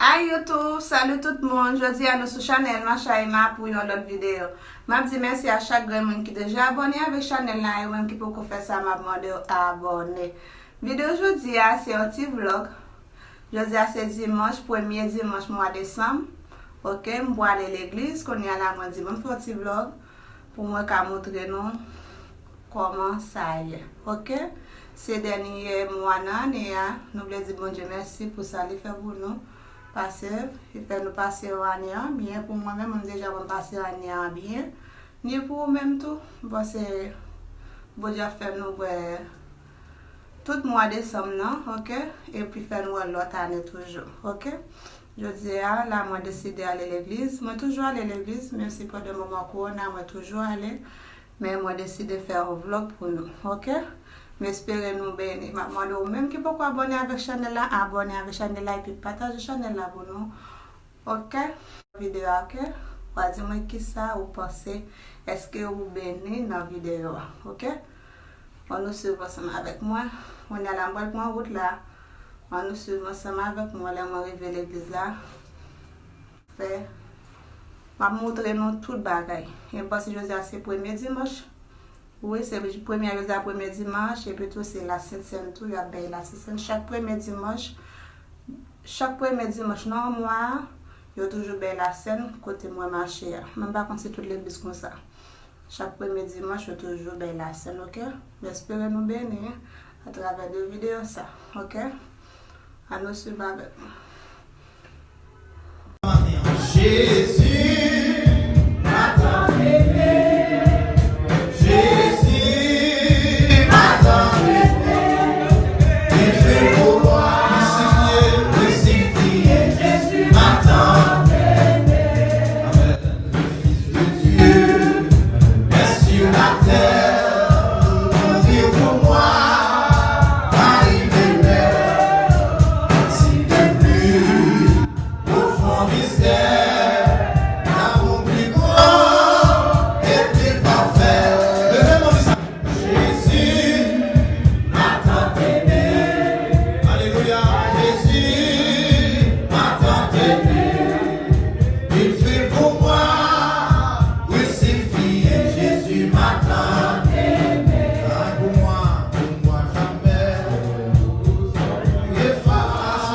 Hi YouTube, salut tout le monde. Je dis à nous sur channel Machaima pour une autre vidéo. Je dis merci à chaque monde qui est déjà abonné avec la chaîne et même qui peut faire ça, m'a demandé à abonner. Vidéo aujourd'hui, c'est un petit vlog. Je dis c'est dimanche, premier dimanche mois de décembre. Ok, je vais aller à l'église, qu'on y a là, je dis, je fais un petit vlog pour moi montrer nous comment ça y est. Ok, ces derniers mois, nous voulons dire bon Dieu merci pour ça, il fait pour nous. Passer, il fait nous passer l'année bien. Pour moi-même, déjà passer l'année bien. Ni pour vous-même tout. Parce que vous déjà fait nous tout le mois de décembre, ok? Et puis faire nous l'autre année toujours, ok? Je dis, là, moi, décidé d'aller à l'église. Moi, toujours aller à l'église, même si pas de moment corona, moi, toujours aller. Mais moi, décidé de faire un vlog pour nous, ok? Mais espérez nous bénir. Moi, même qui peut abonner avec la chaîne là, abonner avec la chaîne là et puis partager la chaîne là pour nous. Ok? Vidéo, ok? Vous dire moi qui ça vous pensez, est-ce que vous bénissez dans la vidéo, ok? On nous suit ensemble avec moi. On est à la route là. On nous suit ensemble avec moi. Là, on arrive à l'église là. Fait. Je vais vous montrer nous tout le bagage. Et parce que je dis c'est le premier dimanche. Oui, c'est le premier dimanche et puis tout c'est la Sainte-Seine, tout, il y a bien la Sainte-Seine. Chaque premier dimanche, non, moi, il y a toujours bien la scène côté moi marché. Même pas quand c'est toute l'église comme ça. Chaque premier dimanche, il y a toujours bien la scène, ok? J'espère nous bénir à travers des vidéos ça, ok? À nous suivre avec moi. Jésus m'a tant aimé. Jésus m'a tant aimé. Il fait pour moi crucifié. Jésus m'a tant aimé. Amen. Le Fils de Dieu est sur la terre. Mourir pour moi. Arriver si de plus profond mystère. L'amour plus grand et plus parfait. Jésus m'a tant aimé. Alléluia. Jésus m'a tant aimé. Il fait pour moi crucifié. Jésus m'a tant aimé. Ah, pour moi jamais. Efface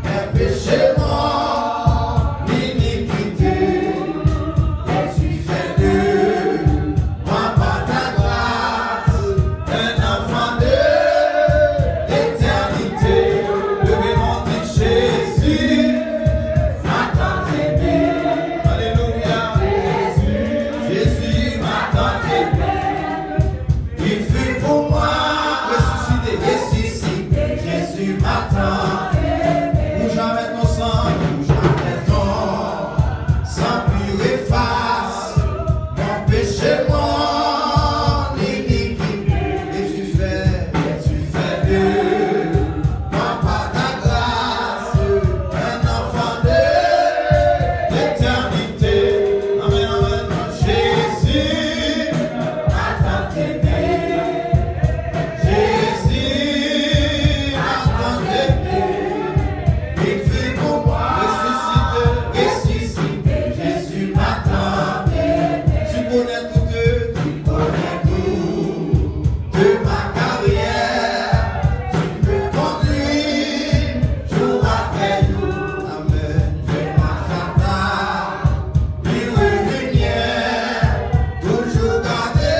mes péchés morts, l'iniquité. Et tu fais de moi par ta grâce un enfant de l'éternité. Levez-moi, Jésus m'a tant aimé. Alléluia. Jésus m'a tant aimé. Il fut pour moi ressuscité. Jésus m'a tant aimé. Ou jamais ton sang pur efface mon péché, mon iniquité. Et tu fais de moi par ta grâce un enfant de l'éternité. Amen, amen. Jésus m'a tant aimé. Jésus m'a tant aimé. Il fut pour moi ressuscité. Jésus m'a tant aimé. Tu connais tout de ma carrière. Tu me conduis jour après jour. Amen. Je marche à ta lumière, toujours gardé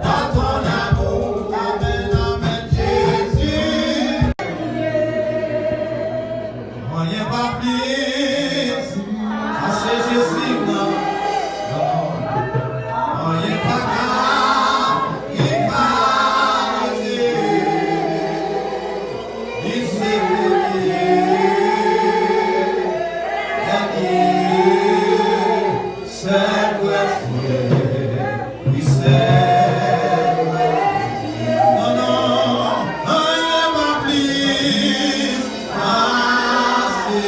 dans ton amour. Amen, amen. Jésus. Rien pas plus, ça c'est Jésus, non. Rien pas grave, il va il s'est brûlé, c'est vrai, il s'est non, non, rien pas plus, assez.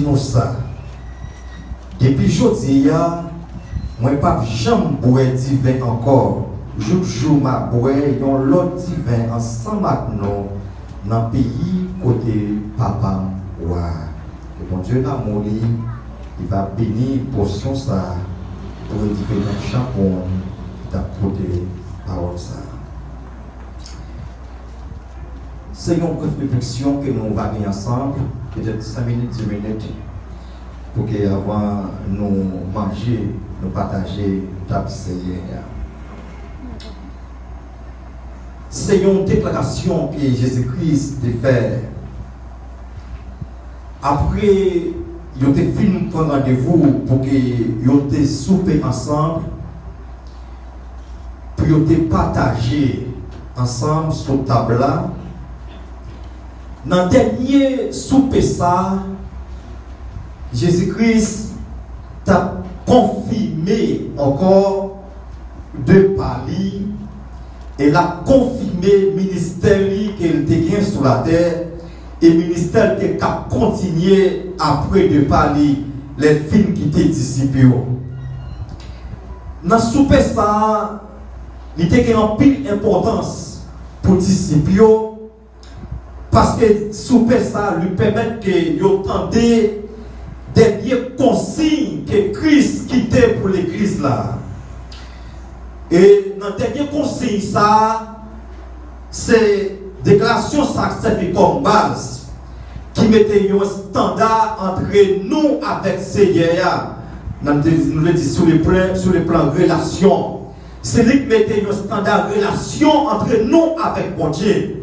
nous ça. Depuis aujourd'hui, moi pas jamais boire divin encore. Jour m'a boire yon l'autre divin ensemble avec nous dans le pays côté papa wa. Et mon Dieu d'amour il va bénir portion ça pour édifier notre chapon d'apporter parole ça. C'est une réflexion que nous allons gagner ensemble, peut-être 5 minutes, 10 minutes, pour que avant nous manger, nous partager la Seigneur. C'est une déclaration que Jésus-Christ a faite. Après, il a fait un rendez-vous pour que ils souper ensemble, pour qu'ils partager ensemble sur la table là. Dans le dernier souper ça, Jésus-Christ a confirmé encore de parler et l'a confirmé le ministère qu'il était sur la terre et le ministère qui a continué après de parler les films qui étaient disciples. Dans ce souper ça, il était en pile importance pour les disciples. Parce que souper ça lui permet que vous entendez des consignes que Christ quittait pour l'église là. Et dans les dernières consignes ça, c'est déclaration ça servait comme base qui mettait un standard entre nous avec Seigneur. Nous le disons sur le plan relation. C'est lui qui mettait un standard relation entre nous avec mon Dieu.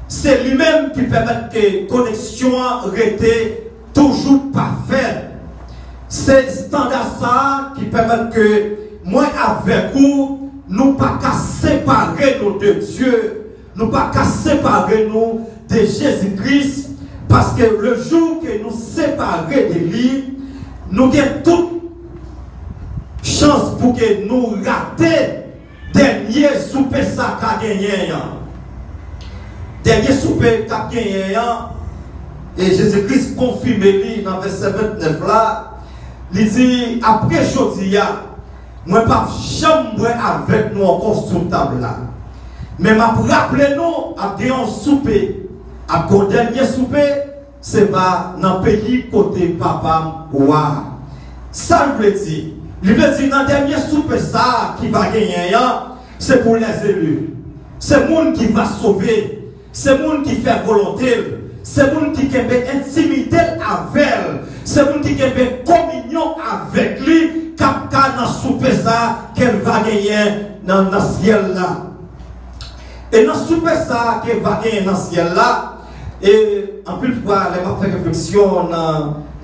C'est lui-même qui permet que la connexion reste toujours parfaite. C'est standard ça qui permet que moi avec vous, nous pas qu'à séparer nous de Dieu, nous pas qu'à séparer nous de Jésus-Christ, parce que le jour que nous séparons de lui, nous avons toute chance pour que nous rations dernier souper ça qu'a gagné. Dernier souper qu'a gagné, et Jésus-Christ confirme dans verset 29 là, il dit après aujourd'hui, moi pas jamais avec nous encore sur table là. Mais m'a rappelé nous à un souper, à un dernier souper, c'est pas dans le pays côté papa ouah. Ça veut dire, il veut dire dans le dernier souper ça qui va gagner, c'est pour les élus. C'est le monde qui va sauver. C'est le monde qui fait volonté. C'est le monde qui a intimité avec elle. C'est le monde qui a communion avec lui. Capta dans souper ça qu'elle va gagner dans le ciel là. Et dans souper ça qu'elle va gagner dans le ciel là. Et en plus de fois, elle m'a fait réflexion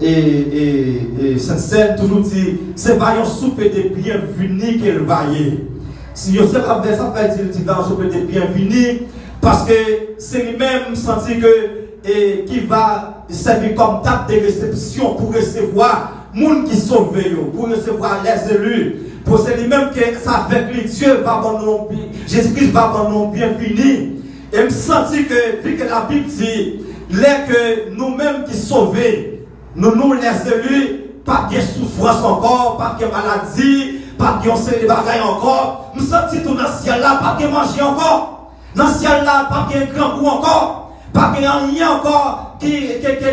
et Saint-Seine toujours dit c'est pas un souper de bienvenue qu'elle va y. Si je sais pas ça fait dire dans souper de bienvenue. Parce que c'est lui-même senti que qui va servir comme table de réception pour recevoir les gens qui sont sauvés, pour recevoir les élus. Pour c'est lui-même que ça avec lui, Dieu va bon Jésus-Christ va bon bienvenue. Et me senti que, vu que la Bible dit, que nous-mêmes qui sont sauvés, nous les élus, pas de souffrance encore, pas de maladie, pas de célébration encore. Me senti tout dans le ciel là, pas de manger encore. Dans le ciel là, pas de grand goût encore, pas de rien encore qui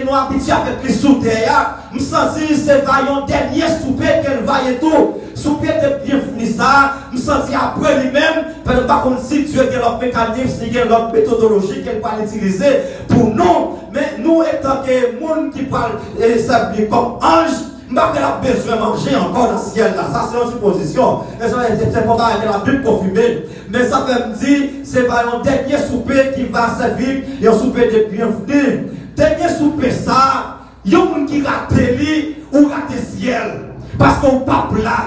nous habitue avec les sous-terres. Je sens que c'est un dernier souper qu'elle va y tout. Souper de bienvenue ça. Je sens après lui-même, par contre, si Dieu a leur mécanisme, si leur méthodologie qu'elle va l'utiliser pour nous, mais nous étant que monde qui parle s'habille comme ange. Je a besoin de manger encore dans le ciel là. Ça c'est une supposition. C'est pas que la Bible confirmée. Mais ça veut me dire c'est un dernier souper qui va servir et un souper de bienvenue. Dernier souper ça, il y a des gens qui ratent lui ou ratent le ciel. Parce qu'on ne pas là.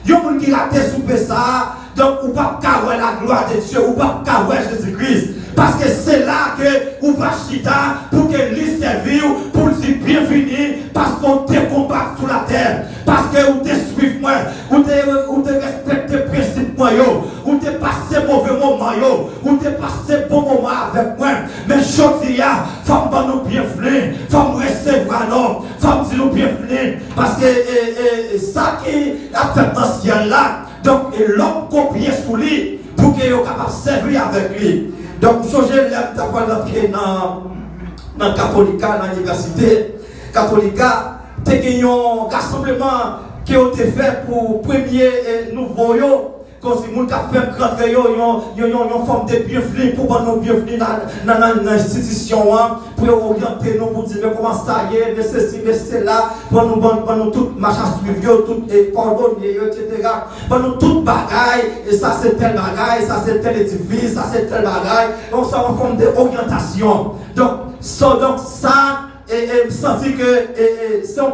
Il y a des gens qui ratent souper ça. Donc on ne pas carrer la gloire de Dieu, ou pas carrer Jésus-Christ. Parce que c'est là que vous va chita pour que lui servir, pour dire bienvenue, parce qu'on te combat sur la terre, parce que vous te suivez moi, vous te respectez les principes moi, vous t'es passé mauvais moment, ou t'es passé bon moment avec moi. Mais je dis, femme, nous bienvenue, femme, recevoir non, femme, dis nous bienvenue. Parce que ça qui a fait dans ce ciel là, donc l'homme copié sous lui pour qu'il soit capable de servir avec lui. Donc, je l'aime d'avoir l'entrée dans le catholique, dans l'université catholique. C'est un rassemblement qui a été fait pour premier nouveau. Quand si nous avons fait rentrer, une forme de bienvenue pour nous bienvenue dans l'institution, pour orienter nous, pour dire comment ça y est, mais ceci, mais cela, pour nous tout machin suivre, tout pardonner, etc. Pour nous tout bagaille, et ça c'est tel bagaille, ça c'est tel édifice, ça c'est tel bagaille. Donc ça en forme d'orientation. Donc ça, me sentit que c'est son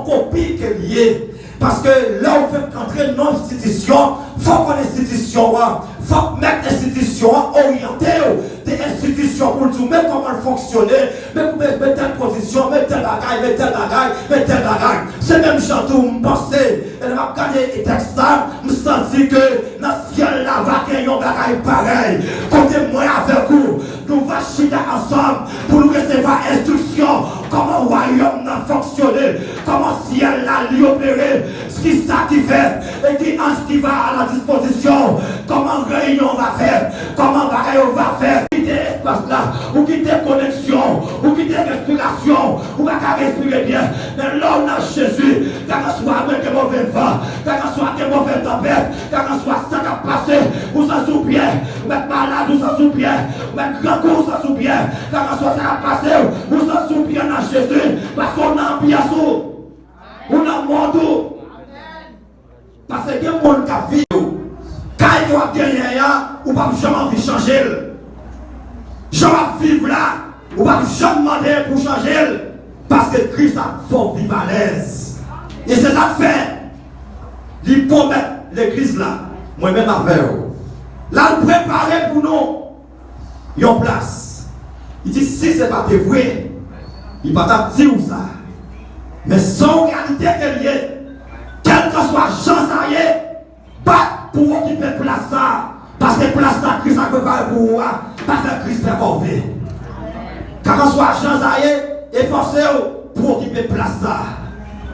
copie qui est liée. Parce que là, on fait entrer dans l'institution, il faut qu'on l'institution, il faut mettre l'institution orientée, des institutions pour nous mettre comment elle fonctionne, mettre telle position, mettre telle bagaille, mettre telle bagaille, mettre telle bagaille. C'est même chantou, je pensais, elle m'a regardé les textes, je me sentis que dans le ciel là, va qu'il y ait un bagaille pareil. Côté moi avec vous, nous allons chiter ensemble pour nous recevoir instruction, comment le royaume a fonctionné, comment le ciel là, lui opérer. Ce qui ça qui fait et qui ange qui va à la disposition, comment réunion va faire, comment on va faire, quitter l'espace là, ou quitter connexion, ou quitter respiration, ou va respirer bien. Mais là on a Jésus, quand on soit avec des mauvais vents, quand on soit des mauvais tempêtes, quand on soit ça qui a passé, ou ça sous bien, ou mettre malade, ou ça sous bien, ou mettre grand coup, ou ça sous bien, quand on soit ça qui a passé, ou ça sous bien dans Jésus, parce qu'on a un piasou, on a un monde. Parce que les gens qui vivent, quand ils ont gagné, ou pas jamais envie de changer. Je vais vivre là, ou pas jamais demander pour changer. Parce que Christ a fort vivre à l'aise. Et c'est ça que fait. Il faut mettre l'église là, moi-même avec eux. Là, il prépare pour nous une place. Il dit si ce n'est pas vrai, il ne va pas dire ça. Mais son réalité qu'elle est. Quel que soit Jean Saïe, pas pour occuper place ça. Parce que place ça, Christ a préparé pour vous. Parce que Christ est corvé. Quel que soit Jean Saïe, efforcez-vous pour occuper place ça.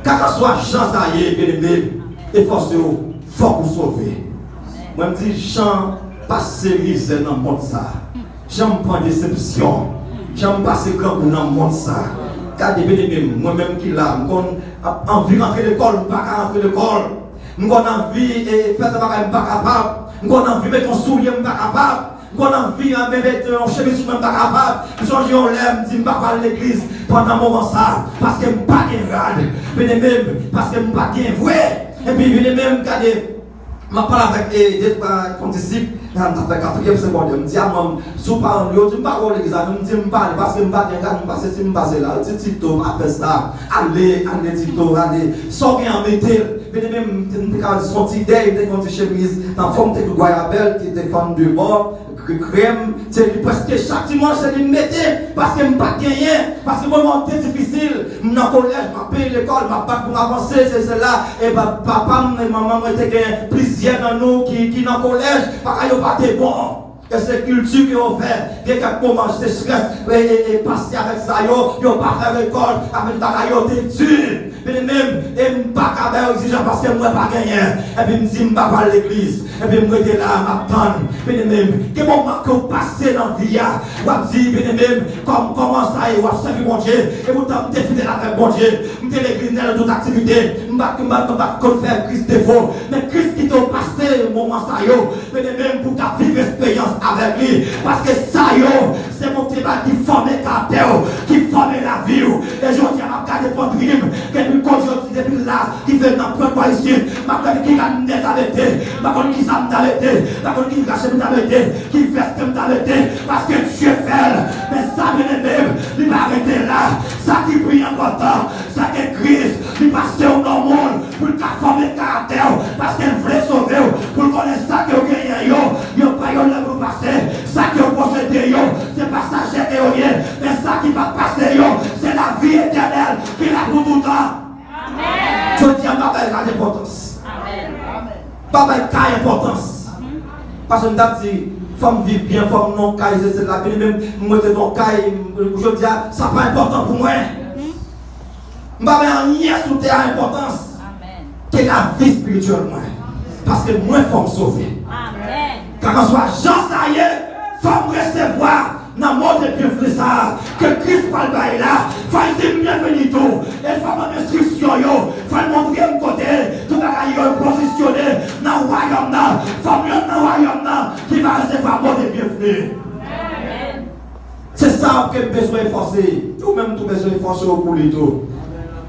Quel que soit Jean Saïe, bien-aimé, efforcez-vous, il faut vous sauver. Moi, je dis, Jean, pas sérieux dans le monde ça. J'aime pas déception. J'aime pas ce grand dans le monde ça. Regardez bien, moi-même qui là, j'ai envie d'entrer à l'école, je ne peux pas rentrer à l'école. J'ai envie de faire des choses, je ne suis pas capable. J'ai envie de mettre un soulier, je ne suis pas capable. J'ai envie de mettre un chemise, je ne suis pas capable. Je change en l'air, je ne dis pas à l'église pendant un moment ça. Parce que je ne suis pas rade. Parce que je ne suis pas vrai. Et puis, je même, regardez. Je parle avec des disciples, je fait 4e seconde. Je me dis à moi, si je parle, je ne dis pas à l'église, je me dis pas parce que je ne parle pas, parce que je ne passe là. Je dis Tito, après ça, allez, Tito, allez, sortez en métal. Mais même, son petit dé, des petites chemises, dans la forme de Guayabelle, qui est femme de bord, crème, c'est presque chaque dimanche, c'est une métier, parce que je ne pas gagner, parce que le moment est difficile. Je suis dans le collège, je paye l'école, je pas pour avancer, c'est cela. Et papa et maman étaient plusieurs dans nous qui sont dans le collège, parce qu'ils n'ont pas été bons. Et c'est culture qui ont fait, il y a quelques moments de stress et passer avec ça, ils n'ont pas fait l'école, avec le bagaille, ils ont été durs. Mais même, je ne suis pas exigeant parce que je ne pas gagner. Et puis, je me dis, je ne vais pas à l'église. Et puis, je suis là, je m'attends. Mais même, quel moment que vous passez dans la vie, vous dites, mais même, comment ça est, vous savez mon Dieu. Et vous avez fidèle avec mon Dieu. Vous êtes l'église dans toute activité. Je ne vais pas faire Christ défaut. Mais Christ qui t'a passé le moment ça, mais même pour ta vivre expérience avec lui. Parce que ça, c'est mon travail qui forme le caractère, qui forme la vie. Et je dis à ma garde pour dream. Depuis qu'on dit depuis là, il veut dans le point ici, ma femme qui a net arrêté, ma femme qui s'est arrêté, ma femme qui a caché arrêté, qui fait ce que arrêté, parce que Dieu fait, mais ça vient même, il va arrêter là, ça qui brille important, ça qui est Christ, il passe au monde pour former le caractère, parce qu'elle voulait sauver, pour connaître ça que vous gagnez, il n'y a pas eu le passer, ça que vous possédez, c'est passager et rien, mais ça qui va passer, c'est la vie éternelle qui est pour tout le temps. Je dis à Papa, il a l'importance. Papa, il a l'importance. Parce que nous dit, femme vivre bien, femme non caille, c'est la peine, même moi ton caille, je dis, ça pas important pour moi. Je ne vais pas rien sous terre importance. Que la vie spirituelle, moi. Parce que moi, il faut me sauver. Car qu'on soit Jean Saïe, il faut me recevoir dans le monde de bienvenue ça. Que Christ parle là, il faut dire bienvenue tout. Il faut mon instruction, il faut montrer un côté, tout le monde positionné dans le royaume. Il faut me dans le royaume qui va recevoir le monde de bienvenue. C'est ça que j'ai besoin de forcer. Tout même tout besoin de forcer pour lui tout.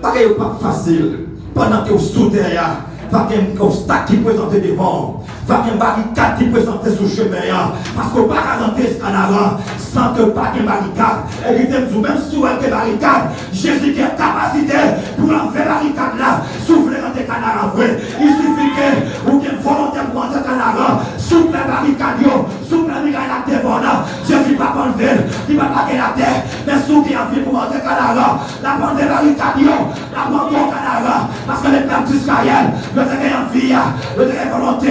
Parce que ce n'est pas facile. Pendant que vous sous terre, il y a un obstacle qui présente devant. Il y a un barricade qui présente sur le chemin. Parce qu'on ne peut pas rentrer ce canard sans que pas de barricade. Et même si vous avez des barricades, Jésus qui a capacité pour enlever la barricade là, souffler dans des canards vrai. Il suffit que vous ayez volonté pour rentrer canard, souffler la barricade, souffler la barricade devant. Jésus ne va pas enlever, il ne va pas la terre. Mais si vous avez envie pour rentrer canard, la bande de barricade, la bande de canard. Parce que les peuples d'Israël, le terrain en vie, le terrain volonté,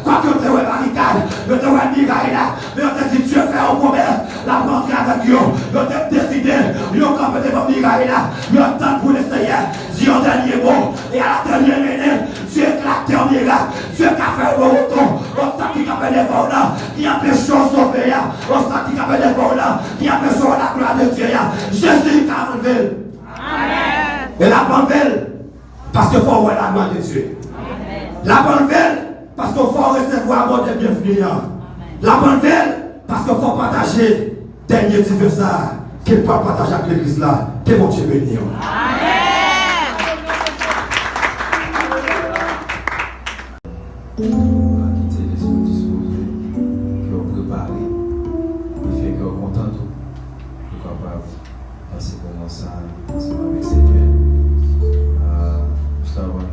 quoi que tu aies barricade, le terrain miraille, mais on t'a dit tu veux faire un promesse, la rentrer avec eux, on t'a décidé, ils ont campé devant miraille, ils ont temps pour l'essayer, dis un dernier mot, et à la dernière minute, tu éclates en miracle, tu es qu'à faire le retour, on t'a qui appelle les volants, qui empêche de sauver, on t'a qui appelle les volants, qui empêche la gloire de Dieu, Jésus t'a enlevé. Amen. Et la bonne nouvelle, parce qu'il faut voir la gloire de Dieu. Amen. La bonne nouvelle, parce qu'il faut recevoir mon bienvenue. La bonne nouvelle, parce qu'il faut partager dernier diversaire qu'il peut partager avec l'église là. Que mon Dieu bénisse. On va quitter l'esprit disposé, qui ont préparé, qui fait qu'on est content tout. Pourquoi pas passer comme ça, ensemble avec Seigneur. Juste avant de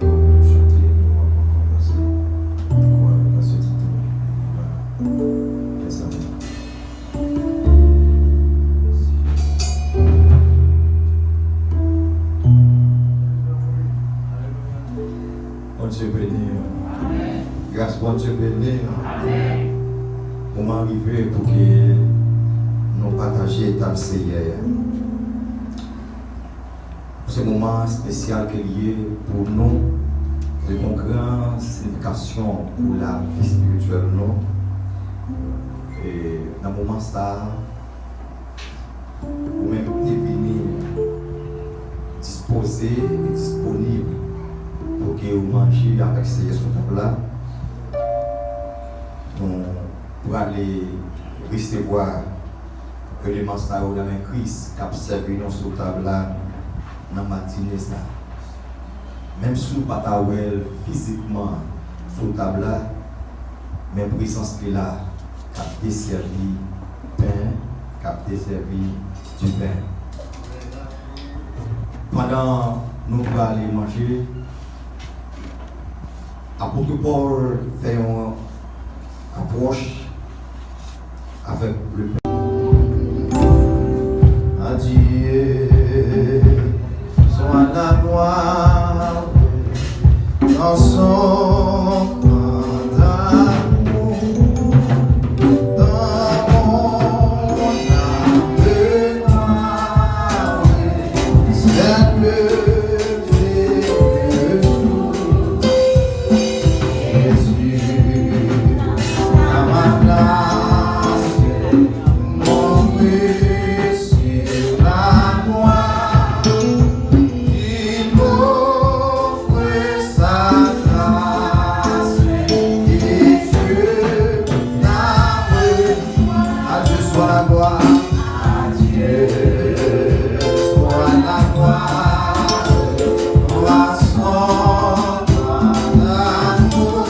chanter, nous allons passer à ce titre. Qu'est-ce que ça Bon Dieu béni. Grâce bon Dieu béni. Comment arriver pour que nous partagions l'étape hier. Ce moment spécial qui est lié pour nous, c'est une grande signification pour la vie spirituelle. Et dans ce moment, ça, vous même devenir disposé et disponible pour que vous mangez avec ces table-là, pour aller recevoir l'élément ça dans la main Christ qui a servi dans ce table-là dans la matinée. Même si nous ne pouvons pas physiquement sur la table-là, mais la présence qui est là, qui a desservi pain, qui a desservi du pain. Pendant que nous allons aller manger, l'apôtre Paul fait une approche avec le pain. Adieu, sois la gloire dans son grand amour, dans mon âme de gloire, c'est le Dieu Jésus, à ma place, mon Messie, la gloire, il m'offre sa grâce, et Dieu à Dieu soit la gloire, à Dieu soit la gloire, à son grand amour,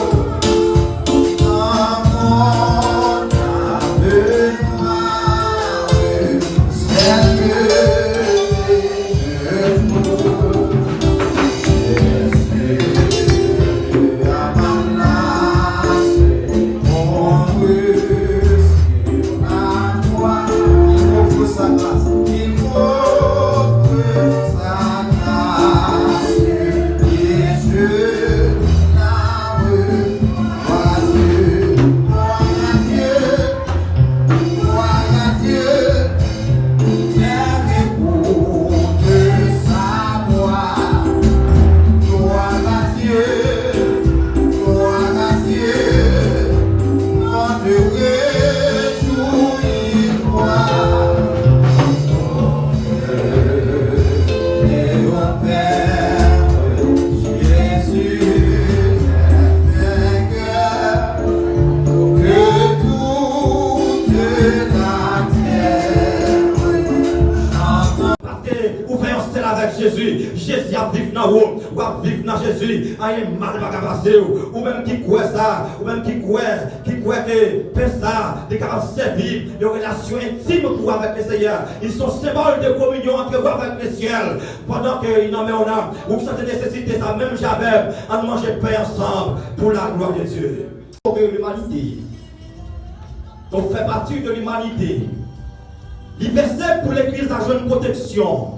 en haut, ou à vivre dans Jésus, rien mal va passer, ou même qui croit ça, ou même qui croit que ça, des capables de servir, de relations intimes pour avec le Seigneur. Ils sont symboles de communion entre vous avec le ciel. Pendant qu'ils n'en mettent en âme, vous sentez nécessité ça, même j'avais, à manger pain ensemble pour la gloire de Dieu. Pour l'humanité, on fait partie de l'humanité. Liberté pour l'église à jeune protection,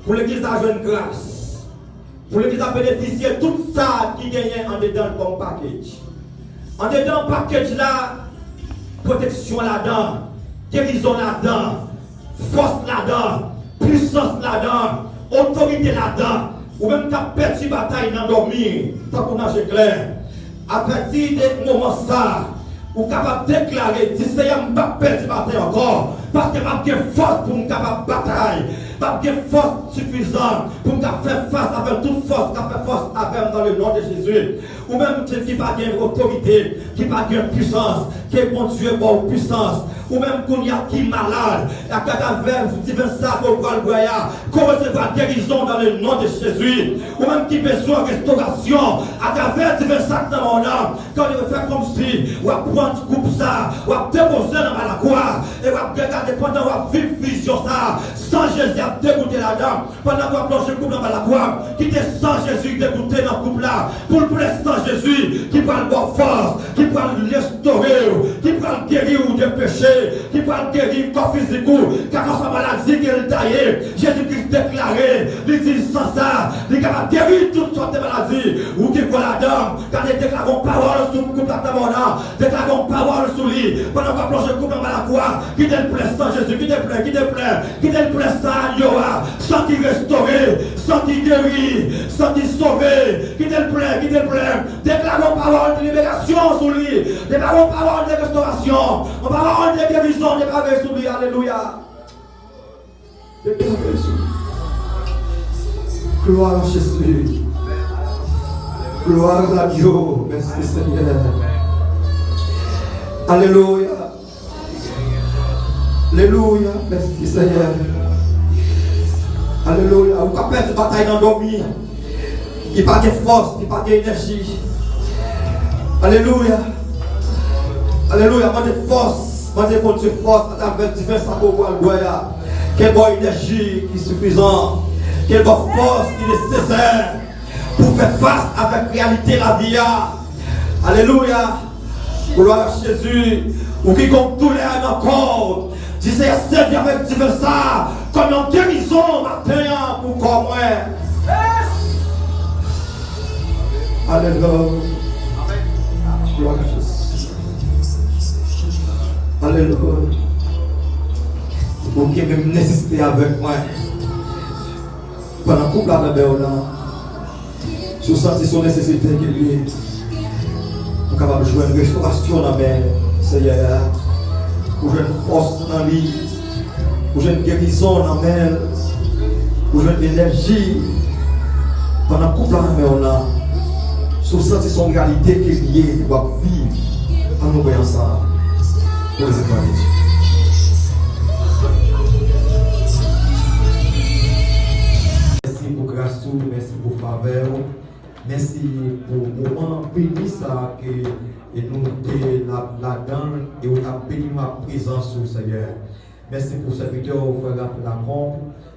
pour l'église à jeune grâce, pour l'église à bénéficier de tout ça qui gagne en dedans comme package. En dedans, package là, protection là-dedans, guérison là-dedans, force là-dedans, puissance là-dedans, autorité là-dedans, ou même ta petite bataille dans dormir, tant qu'on a clair. À partir de ce moment ça, ou capable de déclarer, si c'est un bataille encore, parce que je n'ai pas de force pour me capable de bataille. Je n'ai pas de force suffisante pour me faire face avec toute force, faire force avec dans le nom de Jésus. Ou même qui n'a pas d'autorité, qui n'a pas de puissance, qui est bon Dieu pour puissance. Ou même qu'on y a qui malade, à travers divin ça pour le voyage, qu'on recevra guérison dans le nom de Jésus. Ou même qui besoin de restauration, à travers divin ça dans mon âme, quand il veut faire comme si, ou à prendre coupe ça, ou à déposer dans la croix, et ou à regarder pendant ou à vivre vision ça, sans Jésus à dégoûter la dame, pendant qu'on a plongé coupe dans la croix, qui était sans Jésus dégoûter dans le couple là, pour le sans Jésus, qui parle de force, qui parle de restaurer, qui parle de guérir ou de péché, qui parle de guérir le corps physique, car quand sa maladie qui est taillée, Jésus-Christ déclaré, il dit sans ça, il est capable de guérir toutes sortes de maladies, ou qui voit la dame, car il déclare une parole sur le couple de ta monnaie, déclare une parole sur lui, pendant qu'on plonge le couple dans la croix, qui te plaît sans Jésus, qui te plaît sans Yoa, sans qu'il restaure, sans qu'il guérit, sans qu'il sauve, qui te plaît, déclare une parole de libération sur lui, déclare une parole de restauration, une parole de guérison, déclare sur lui, alléluia. Gloire à Jésus. Gloire à Dieu. Merci Seigneur. Alléluia. Alléluia. Merci Seigneur. Alléluia. Vous pouvez perdre bataille dans dormir. Il n'y a pas de force, il n'y a pas d'énergie. Alléluia. Alléluia. Pas de force. Pas de force. À travers différents sabots pour le goya. Quelle bonne énergie qui est suffisante. Quelle bonne force qui est nécessaire pour faire face avec la réalité de la vie. Alléluia. Gloire à Jésus. Ou qui compte tous les ans encore. Si c'est servi avec divers ça, comme une guérison matin pour comme moi. Alléluia. Gloire à Jésus. Alléluia. Pour qui même nécessité avec moi. Pendant couple avec Béola, je sens son nécessité qu'il lui est capable de jouer une restauration dans mes Seigneur, pour jouer une force dans lui, pour jouer une guérison dans mes, pour jouer une énergie. Pendant couple avec Béola, je sens son réalité qu'il est, doit vivre en nous voyant ça. Pour les étoiles de Dieu. Grâce, merci pour faveur, merci pour le moment béni ça que nous là-dedans et on a béni ma présence Seigneur. Merci pour ce serviteur frère Lacombe.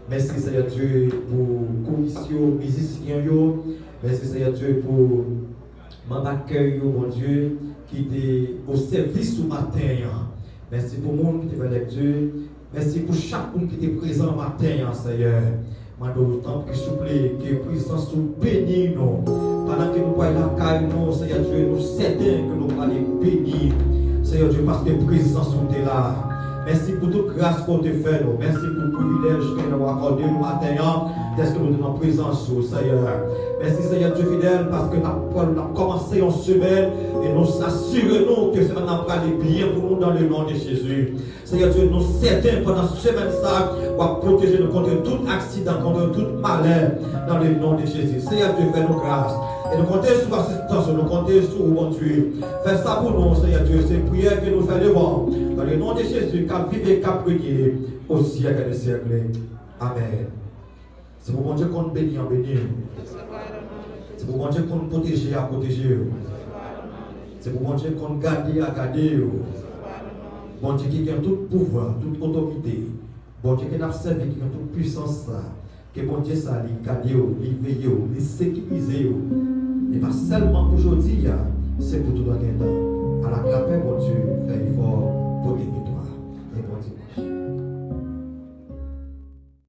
Merci Seigneur Dieu pour commission musicien. Merci Seigneur Dieu pour mon accueil, mon Dieu, qui était au service ce matin. Merci pour le monde qui était avec Dieu. Merci pour chaque monde qui était présent le matin, Seigneur. Mando tant que souple que puissance nous bénit nous pendant que nous voyons la caille nous Seigneur Dieu nous certain que nous allons bénir Seigneur Dieu parce que présence nous est là. Merci pour toute grâce qu'on te fait nous. Merci pour le privilège que nous avons accordé nous matin d'être que nous sommes en présence Seigneur. Merci Seigneur Dieu fidèle parce que nous avons commencé en semaine et nous assurons que ça va aller bien pour nous dans le nom de Jésus. Seigneur Dieu, nous certains pendant cette semaine ça va protéger nous contre tout accident, contre tout malheur dans le nom de Jésus. Seigneur Dieu, fais-nous grâce. Et nous comptons sur l'assistance, nous comptons sur mon Dieu. Fais ça pour nous, Seigneur Dieu. C'est une prière que nous faisons dans le nom de Jésus, qu'à vivre et qu'à prier au siècle des siècles. Amen. C'est pour mon Dieu qu'on bénit en bénir. C'est pour mon Dieu qu'on protège à protéger. C'est pour mon Dieu qu'on garde à garder. Bon Dieu qui a tout pouvoir, toute autorité. Bon Dieu qui a servi, qui a toute puissance. Que bon Dieu ça, il garde, il veille, il sécurise. Et pas seulement pour aujourd'hui, c'est pour tout le temps. À la paix, mon Dieu, fait effort pour t'éviter.